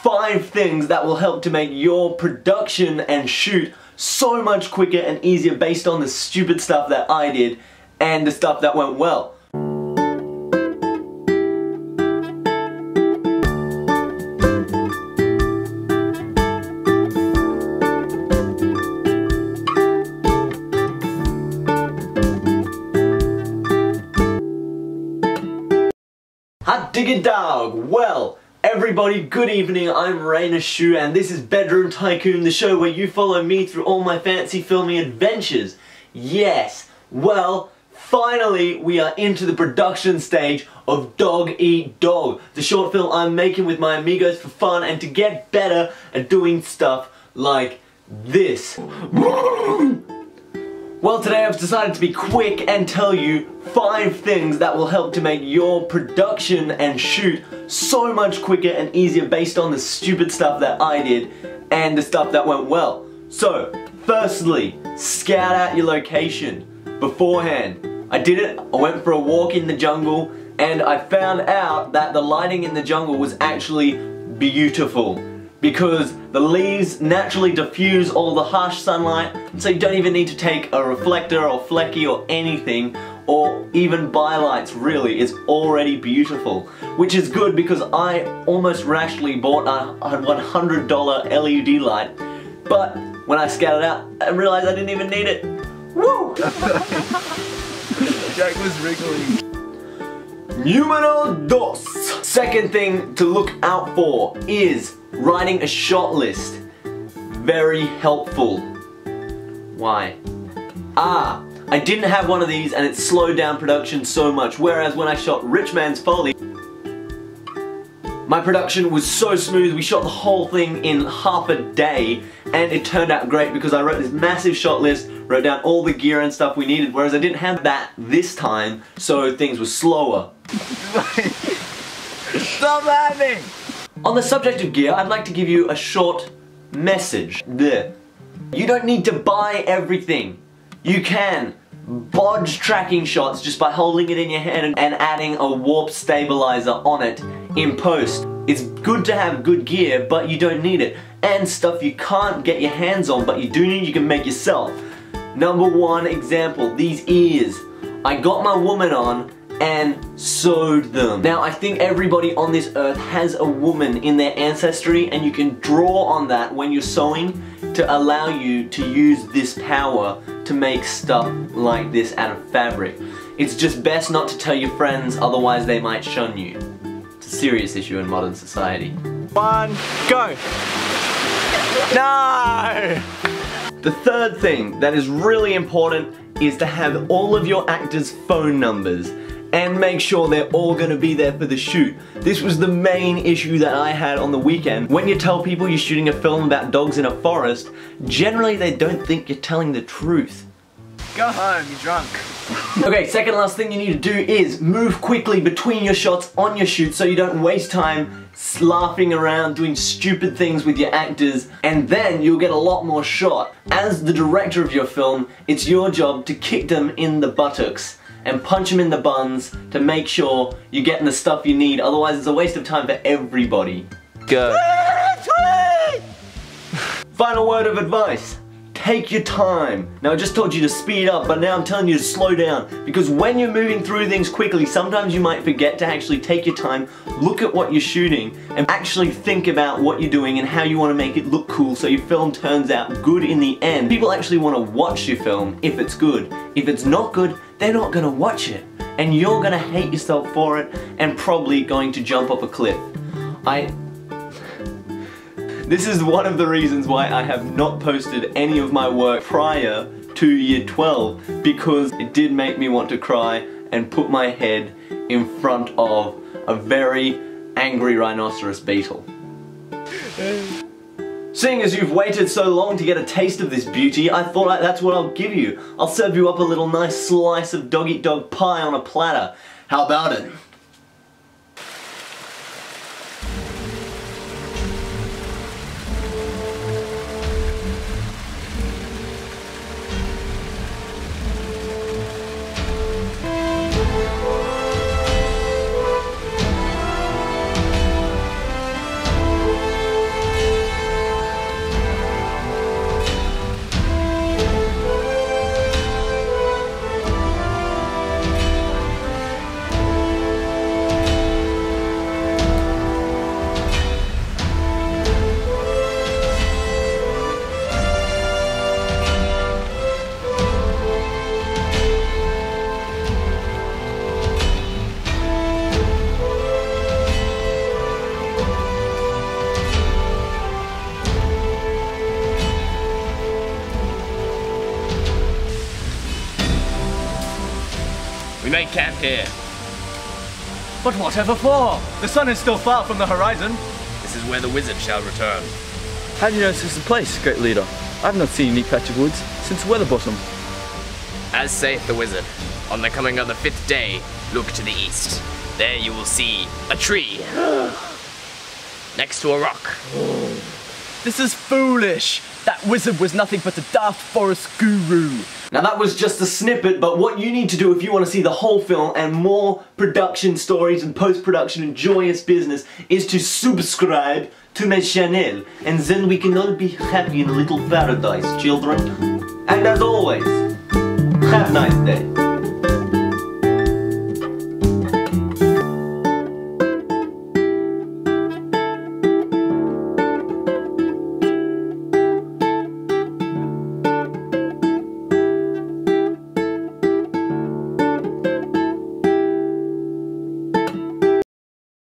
5 things that will help to make your production and shoot so much quicker and easier based on the stupid stuff that I did and the stuff that went well. Hot diggy dog! Well, everybody, good evening, I'm Rainer Shu and this is Bedroom Tycoon, the show where you follow me through all my fancy filming adventures. Yes, well, finally we are into the production stage of Dog Eat Dog, the short film I'm making with my amigos for fun and to get better at doing stuff like this. Well, today I've decided to be quick and tell you 5 things that will help to make your production and shoot so much quicker and easier based on the stupid stuff that I did and the stuff that went well. So, firstly, scout out your location beforehand. I did it, I went for a walk in the jungle and I found out that the lighting in the jungle was actually beautiful, because the leaves naturally diffuse all the harsh sunlight, and so you don't even need to take a reflector or flecky or anything, or even bylights really. It's already beautiful, which is good because I almost rashly bought a $100 LED light, but when I scouted out, I realized I didn't even need it. Woo! Jack was wriggling. Numero dos. Second thing to look out for is writing a shot list. Very helpful. Why? I didn't have one of these and it slowed down production so much, whereas when I shot Rich Man's Folly, my production was so smooth. We shot the whole thing in half a day and it turned out great because I wrote this massive shot list, wrote down all the gear and stuff we needed, whereas I didn't have that this time, so things were slower. Stop laughing! On the subject of gear, I'd like to give you a short message. You don't need to buy everything. You can bodge tracking shots just by holding it in your hand and adding a warp stabilizer on it in post. It's good to have good gear, but you don't need it. And stuff you can't get your hands on, but you do need, you can make yourself. Number 1 example, these ears. I got my woman on and sewed them. Now I think everybody on this earth has a woman in their ancestry, and you can draw on that when you're sewing to allow you to use this power to make stuff like this out of fabric. It's just best not to tell your friends, otherwise they might shun you. It's a serious issue in modern society. 1, go! No! The third thing that is really important is to have all of your actors' phone numbers and make sure they're all going to be there for the shoot. This was the main issue that I had on the weekend. When you tell people you're shooting a film about dogs in a forest, generally they don't think you're telling the truth. Go home, you're drunk. Okay, second last thing you need to do is move quickly between your shots on your shoot so you don't waste time laughing around doing stupid things with your actors, and then you'll get a lot more shot. As the director of your film, it's your job to kick them in the buttocks and punch them in the buns to make sure you're getting the stuff you need, otherwise it's a waste of time for everybody. Go. Final word of advice. Take your time. Now I just told you to speed up, but now I'm telling you to slow down, because when you're moving through things quickly, sometimes you might forget to actually take your time, look at what you're shooting, and actually think about what you're doing and how you want to make it look cool so your film turns out good in the end. People actually want to watch your film if it's good. If it's not good, they're not going to watch it, and you're going to hate yourself for it and probably going to jump off a cliff. This is one of the reasons why I have not posted any of my work prior to year 12, because it did make me want to cry and put my head in front of a very angry rhinoceros beetle. Seeing as you've waited so long to get a taste of this beauty, I thought that's what I'll give you. I'll serve you up a little nice slice of dog-eat-dog pie on a platter. How about it? make camp here. But whatever for? The sun is still far from the horizon. This is where the wizard shall return. How do you know this is the place, great leader? I've not seen a neat patch of woods since Weatherbottom. As saith the wizard, on the coming of the 5th day, look to the east. There you will see a tree next to a rock. This is foolish. That wizard was nothing but a daft forest guru. Now that was just a snippet, but what you need to do if you want to see the whole film and more production stories and post-production and joyous business is to subscribe to my channel, and then we can all be happy in a little paradise, children. And as always, have a nice day.